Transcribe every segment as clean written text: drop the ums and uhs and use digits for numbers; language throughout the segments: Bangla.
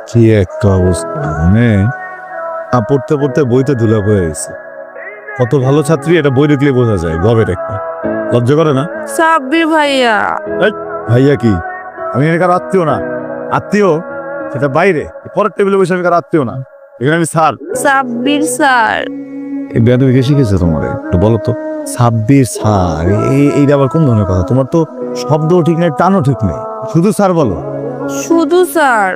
কি একটা অবস্থা, মানে পড়তে পড়তে বইতে ধুলা হয়ে গেছে। কত ভালো ছাত্রী এটা বই দেখলে বোঝা যায়, গবের একটা। লজ্জা করে না? সাব্বির ভাইয়া। ভাইয়া কি? আমি এখানকার আত্মীয় না। আত্মীয় সেটা বাইরে, পরের টেবিলে বসে আমি আত্মীয় না, এখানে আমি স্যার। সাব্বির স্যার। এই বেয়াদবি কে শিখেছে তোমার? একটু বলো তো। সাব্বির স্যার, এইটা আবার কোন ধরনের কথা? তোমার তো শব্দও ঠিক নেই, টানও ঠিক নেই, শুধু স্যার বলো। শুধু স্যার?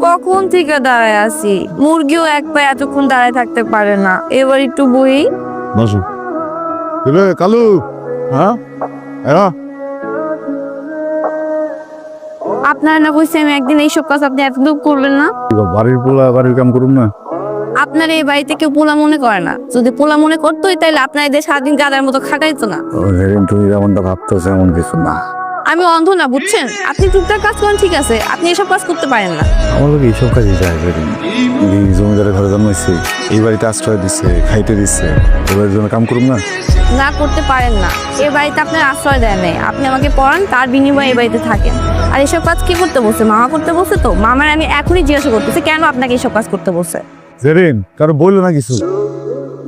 কখন থেকে দাঁড়ায় আছি, মুরগিও এক পায়ে এতক্ষণ দাঁড়ায় থাকতে পারে না। এবার একটু বই। বসো। কালু, হ্যাঁ হ্যাঁ, আপনার না কইছে আমি একদিন এইসব কাজ আপনি এতদূর করবেন না। বাড়ির পোলা বাড়ির কাম করুন না। আপনার এই বাড়িতে কেউ পোলা মনে করে না। যদি পোলা মনে করতোই তাইলে আপনার এদের সারাদিন গাদার মতো খাটাইতো না। তুমি যেমনটা ভাবতেছো এমন কিছু না। আমি অন্ধ না, বুঝছেন? আপনি টুকটাক কাজ করেন ঠিক আছে, আপনি এসব কাজ করতে পারেন না। আমার লোক এইসব কাজই যায়। এই জমিদারের ঘরে জন্মাইছে, এই বাড়িতে আশ্রয় দিচ্ছে, খাইতে দিচ্ছে, এবার জন্য কাম করুন না। না, করতে পারেন না। এই বাড়িতে আপনার আশ্রয় দেয় নেই, আপনি আমাকে পড়ান, তার বিনিময়ে এই বাড়িতে থাকেন। আর এসব কাজ কি করতে বসে? মামা করতে বসে। তো মামার আমি এখনই জিজ্ঞাসা করতেছি কেন আপনাকে এসব কাজ করতে বসে। জেরিন কারো বললো না কিছু?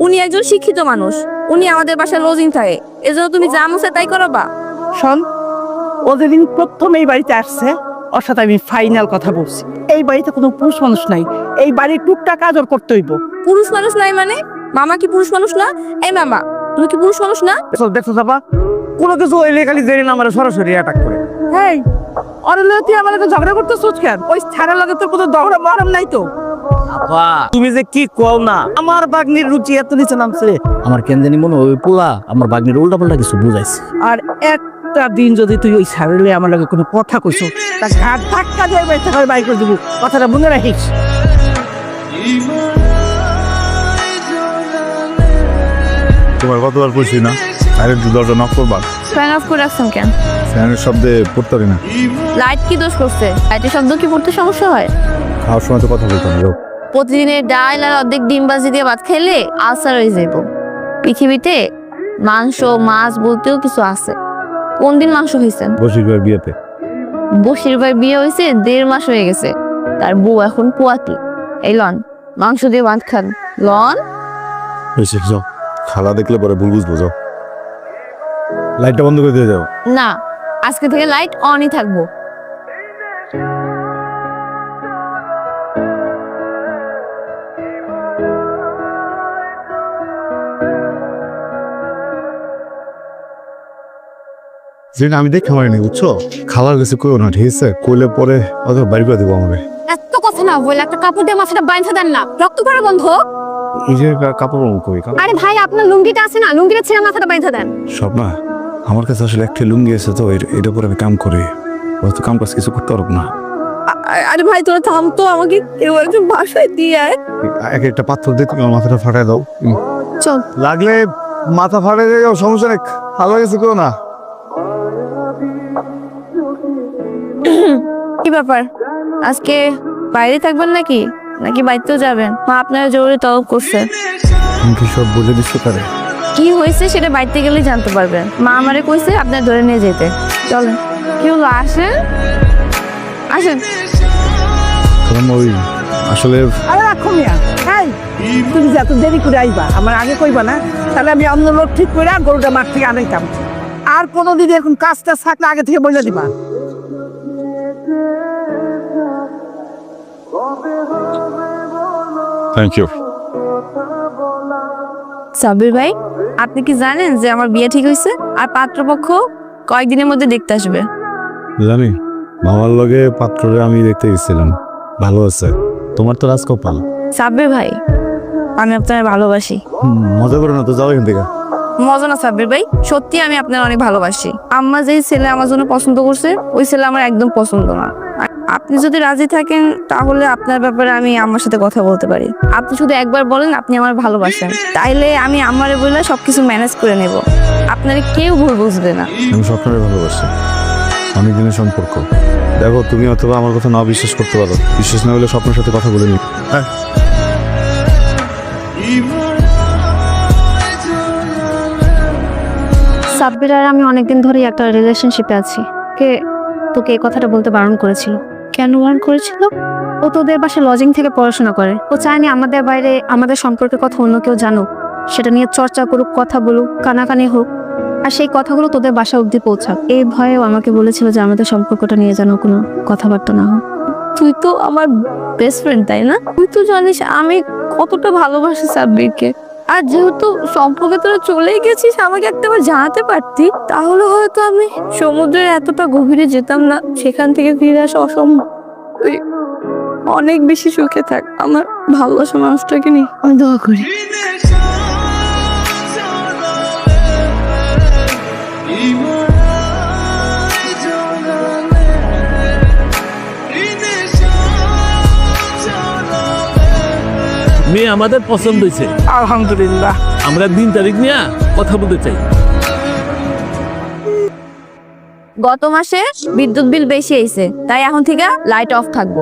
উনি একজন শিক্ষিত মানুষ, উনি আমাদের বাসায় রোজিং থাকে, এজন্য তুমি যা মুছে তাই করবা? শোন, ও যেদিন প্রথম এই বাড়িতে আসছে ওর সাথে আমি ফাইনাল কথা বলছি। এই বাড়িতে কোনো পুরুষ মানুষ নাই, এই বাড়ির টুকটাক কাজ ওর করতে হইব। পুরুষ মানুষ নাই মানে? মামা কি পুরুষ মানুষ না? এই মামা, তুমি কি পুরুষ মানুষ না? দেখছো চাপা, কোনো কিছু হইলে খালি জেরিন আমার সরাসরি অ্যাটাক করে। হেই, ওর লগে তুই আমার লগে ঝগড়া করতেছিস কেন? ওই ছাড়ার লগে তোর কোনো দহরা মরম নাই তো? আপা তুমি যে কি কও না, আমার বাগনির রুচি এত নিচে নামছে। আমার কেন জানি মনে হয় ওই পোলা আমার বাগনির উল্টা পাল্টা কিছু বুঝাইছে। আর একটা দিন যদি তুই ওই ছাড়লে আমার লগে কোনো কথা কইছো, তা ঘাট ধাক্কা দিয়ে বাইতে হয় বাই করে দিব। কথাটা মনে রাখিস। তোমার কতবার কইছি না আরে দরজা নক করবা? ফ্যান অফ করে রাখছেন কেন? ফ্যানের শব্দে পড়তে পারি না। লাইট কি দোষ করছে? লাইটের শব্দ কি পড়তে সমস্যা হয়? খাওয়ার সময় তো কথা বলতাম। প্রতিদিনের ডাল আর অর্ধেক ডিম বাজি দিয়ে ভাত খেলে আলসার হয়ে যাব। পৃথিবীতে মাংস মাছ বলতেও কিছু আছে। কোন দিন মাংস হয়েছেন? বসিরবার বিয়েতে। বসির ভাই বিয়ে হয়েছে 1.5 মাস হয়ে গেছে, তার বউ এখন পোয়াতি। এই লন, মাংস দিয়ে ভাত খান। লন। বেশি যাও, খালা দেখলে পরে ভুল বুঝবো। যাও, লাইটটা বন্ধ করে দিয়ে যাও। না, আজকে থেকে লাইট অনই থাকবো। আমি দেখে মারিনি, বুঝছো? খালার কাছে কইও না, ঠিক আছে? কইলে পরে অত বাড়ি করে দেবো আমাকে। এত কথা না বলে একটা কাপড় দিয়ে মাথাটা বাইন্ধা দেন না, রক্ত পড়া বন্ধ। এই যে কাপড় কই? আরে ভাই, আপনার লুঙ্গিটা আছে না, লুঙ্গিটা ছেড়ে মাথাটা বাইন্ধা দেন। সব না, আমার কাছে আসলে একটা লুঙ্গি আছে তো, এটা পরে আমি কাম করি। হয়তো কাম কাজ কিছু করতে পারবো না। আরে ভাই তোরা থাম তো, আমাকে কেউ একজন বাসায় দিয়ে আয়। এক একটা পাথর দিয়ে তুমি আমার মাথাটা ফাটাই দাও। চল। লাগলে মাথা ফাটাই যাও, সমস্যা নেই। ভালো কিছু কেউ না। কি ব্যাপার, আজকে বাইরে থাকবেন নাকি নাকি বাড়িতেও যাবেন? মা আপনারা জরুরি তলব করছে। তুমি কি সব বলে দিচ্ছ তারে? কি হয়েছে সেটা বাড়িতে গেলেই জানতে পারবেন। মা আমারে কইছে আপনার ধরে নিয়ে যেতে। চলেন। কি হলো, আসেন আসেন। ওই আসলে আরে রাখো মিয়া, এই তুমি যে এত দেরি করে আইবা আমার আগে কইবা না, তাহলে আমি অন্য লোক ঠিক করে গরুটা মাঠ থেকে আনাইতাম। আর কোনোদিন এরকম কাজটা থাকলে আগে থেকে বলে দিবা। Thank you. সাবির ভাই, আপনি কি জানেন যে আমার বিয়ে ঠিক হয়েছে আর পাত্রপক্ষ কয়েকদিনের মধ্যে দেখতে আসবে? জানি, মামার লগে পাত্ররে আমি দেখতে গেছিলাম, ভালো আছে। তোমার তো রাজকপাল। সাবির ভাই, আমি আপনার ভালোবাসি। মজা করো না তো, যাও এখান থেকে। মজা না সাব্বির ভাই, সত্যি আমি আপনার অনেক ভালোবাসি। আম্মা যেই ছেলে আমার জন্য পছন্দ করছে ওই ছেলে আমার একদম পছন্দ না। আপনি যদি রাজি থাকেন তাহলে আপনার ব্যাপারে আমি আম্মার সাথে কথা বলতে পারি। আপনি শুধু একবার বলেন আপনি আমার ভালোবাসেন, তাইলে আমি আম্মারে বলে সবকিছু ম্যানেজ করে নেব। আপনার কেউ ভুল বুঝবে না। আমি স্বপ্নের ভালোবাসি, অনেক দিনের সম্পর্ক। দেখো, তুমি অথবা আমার কথা না বিশ্বাস করতে পারো, বিশ্বাস না হলে স্বপ্নের সাথে কথা বলে নি। হ্যাঁ, সাব্বির আর আমি অনেকদিন ধরেই একটা রিলেশনশিপে আছি। কে তোকে এই কথাটা বলতে বারণ করেছিল? কেন ওয়ার্ন করেছিল? ও তোদের বাসায় লজিং থেকে পড়াশোনা করে। ও চায়নি আমাদের বাইরে আমাদের সম্পর্কের কথা অন্য কেউ জানুক, সেটা নিয়ে চর্চা করুক, কথা বলুক, কানাকানি হোক, আর সেই কথাগুলো তোদের বাসা অবধি পৌঁছাক। এই ভয়েও আমাকে বলেছিল যে আমাদের সম্পর্কটা নিয়ে যেন কোনো কথাবার্তা না হোক। তুই তো আমার বেস্ট ফ্রেন্ড, তাই না? তুই তো জানিস আমি কতটা ভালোবাসি সাব্বিরকে। আর যেহেতু সম্পর্কে তোরা চলেই গেছিস, আমাকে একটাবার জানাতে পারতি, তাহলে হয়তো আমি সমুদ্রের এতটা গভীরে যেতাম না, সেখান থেকে ফিরে আসা অসম্ভব। তুই অনেক বেশি সুখে থাক আমার ভালোবাসা মানুষটাকে নিয়ে। আমি দোয়া করি। মেয়ে আমাদের পছন্দ হয়েছে, আলহামদুলিল্লাহ। আমরা দিন তারিখ নিয়ে কথা বলতে চাই। গত মাসে বিদ্যুৎ বিল বেশি আইছে, তাই এখন থেকে লাইট অফ থাকবো।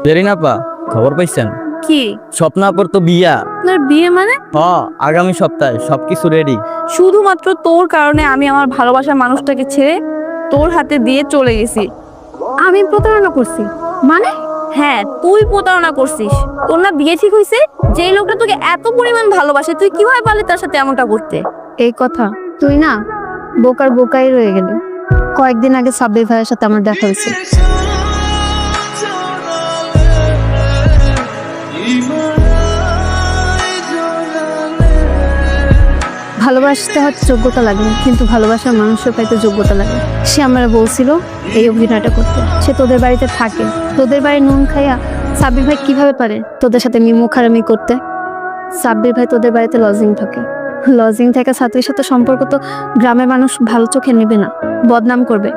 জেরিনাপা, খবর পাইছেন? কি? স্বপ্নাপর তো বিয়া। আপনার বিয়ে মানে? আগামী সপ্তাহে সবকিছু রেডি। শুধুমাত্র তোর কারণে আমি আমার ভালোবাসার মানুষটাকে ছেড়ে তোর হাতে দিয়ে চলে গেছি। আমি প্রতারণা করছি মানে? হ্যাঁ, তুই প্রতারণা করছিস। তোর না বিয়ে ঠিক হয়েছে? যেই লোকটা তোকে এত পরিমাণ ভালোবাসে, তুই কিভাবে পারলি তার সাথে এমনটা করতে? এই কথা তুই না বোকার বোকাই রয়ে গেলি। কয়েকদিন আগে সাব্বির ভাইয়ের সাথে আমার দেখা হয়েছে। ভালোবাসতে হয়তো যোগ্যতা লাগে না, কিন্তু ভালোবাসার মানুষের পাইতে যোগ্যতা লাগে। সে আমরা বলছিল এই অভিনয়টা করতে। সে তোদের বাড়িতে থাকে, তোদের বাড়ি নুন খাইয়া সাব্বির ভাই কিভাবে পারে তোদের সাথে মুখারামি করতে? সাব্বির ভাই তোদের বাড়িতে লজিং থাকে। লজিং থেকে ছাত্রীর সাথে সম্পর্ক তো গ্রামের মানুষ ভালো চোখে নেবে না, বদনাম করবে।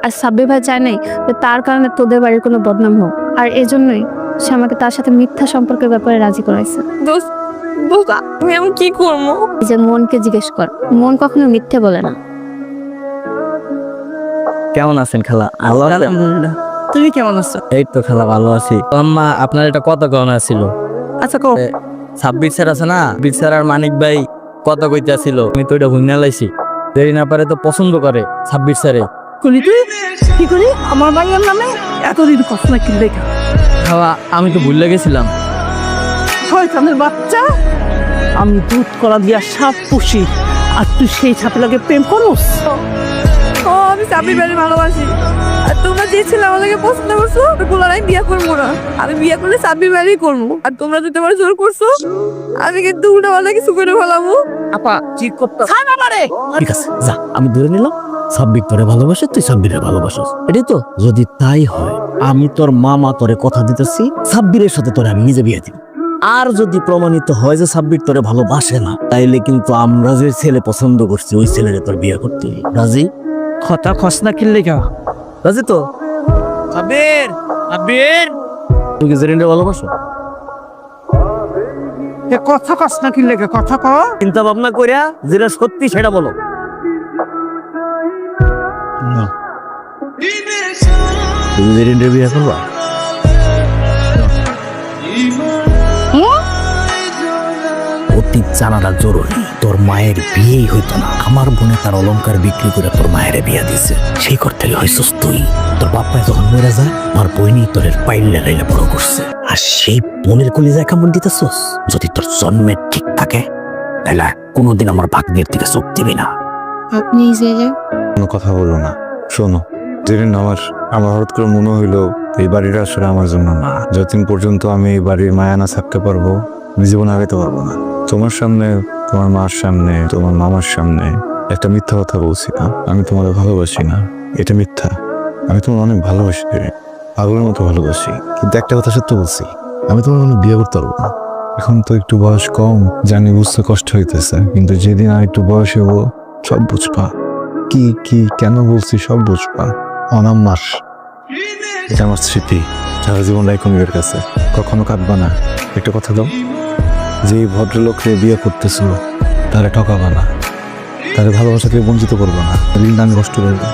আর সাব্বির ভাই চায় নাই যে তার কারণে তোদের বাড়ির কোনো বদনাম হোক, আর এজন্যই সে আমাকে তার সাথে মিথ্যা সম্পর্কের ব্যাপারে রাজি করাইছে। আমি এমন কি করবো? যে মনকে জিজ্ঞেস কর, মন কখনো মিথ্যে বলে না। কেমন আছেন খালা? আলহামদুলিল্লাহ। তুমি কেমন আছো? এই তো খালা, ভালো আছি। আম্মা, আপনার একটা কথা কওয়া ছিল। আচ্ছা কও। সাব্বির স্যার আছে না, সাব্বির স্যার আর মানিক ভাই কথা কইতে ছিল, আমি তো এটা ভুইনা লাইছি। জেরিনাপারে তো পছন্দ করে সাব্বির স্যারে। কলি তুই কি করি আমার ভাইয়ের নামে এতদিন কথা না কিনলে? খালা, আমি তো ভুলে গেছিলাম। শয়তানের বাচ্চা, আমি দুধ কলা দিয়া সাপ পুষি, আর তুই সেই সাপের লগে প্রেম করোস? ও, আমি সাব্বির ভাইকে ভালোবাসি। আর তোমরা যে ছেলে আমাকে পছন্দ করছো, ওগুলো আমি বিয়ে করবো না। আমি বিয়ে করলে সাব্বির ভাইই করবো। আর তোমরা যদি আমার জোর করছো, আমি কিন্তু উল্টা পাল্টা কিছু করে ফেলাবো। আপা ঠিক করতে ঠিক আছে, যা, আমি ধরে নিলাম সাব্বির তোরে ভালোবাসে, তুই সাব্বিরের ভালোবাসিস, এটাই তো? যদি তাই হয়, আমি তোর মামা তোরে কথা দিতেছি, সাব্বিরের সাথে তোরে আমি নিজে বিয়ে দিব। আর যদি প্রমাণিত হয় যে সাব্বির তোরে ভালোবাসে না, তাইলে কিন্তু আমরা যে ছেলে পছন্দ করছি ওই ছেলেরে তোর বিয়ে করতে হবে। রাজি? কথা খস না কিনলে কেন? রাজি তো? সাব্বির, সাব্বির, তুই কি জেরিনরে ভালোবাসো? কথা খস না কিনলে কে? কথা কও। চিন্তা ভাবনা করিয়া যেটা সত্যি সেটা বলো। তুমি জেরিনরে বিয়ে করবা? অতীত জানাটা জরুরি। তোর মায়ের বিয়েই হইতো না, আমার বোনে তার অলংকার বিক্রি করে তোর মায়ের বিয়ে দিছে। সেই ঘর থেকে হইছস তুই। তোর বাপ্পায় যখন মরে যায়, আমার বইনি তোর পাইলে লাইলে বড় করছে, আর সেই বোনের কলিজায় কামড় দিতেছস। যদি তোর জন্মের ঠিক থাকে, তাহলে কোনোদিন আমার ভাগ্নের দিকে চোখ দিবি না। আপনি কোনো কথা বললো না। শোনো জেরিন, আমার হঠাৎ করে মনে হইলো এই বাড়িটা আসলে আমার জন্য না। যতদিন পর্যন্ত আমি এই বাড়ির মায়া না থাকতে পারবো, আমি জীবনে আগাইতে পারবো না। তোমার সামনে, তোমার মার সামনে, তোমার মামার সামনে একটা মিথ্যা কথা বলছি না, আমি তোমাকে ভালোবাসি না, এটা মিথ্যা। আমি তোমার অনেক ভালোবাসি, পাগলের মতো ভালোবাসি। কিন্তু একটা কথা সত্য বলছি, আমি তোমার কোনো বিয়ে করতে পারবো না। এখন তো একটু বয়স কম, জানি বুঝতে কষ্ট হইতেছে, কিন্তু যেদিন আর একটু বয়স হবো সব বুঝবা। কি কি কেন বলছি সব বুঝবা। অনাম মাস, এটা আমার স্মৃতি, সারা জীবন রাখো নিজের কাছে, কখনো কাঁদবা না। একটা কথা দাও, যে ভদ্রলোককে বিয়ে করতেছো তারা ঠকাবা না, তারা ভালোবাসাকে বঞ্চিত করবো না, ঋণ আমি কষ্ট করবো।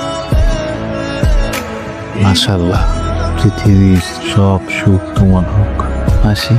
মাশাআল্লাহ, পৃথিবীর সব সুখ তোমার হোক। আসি।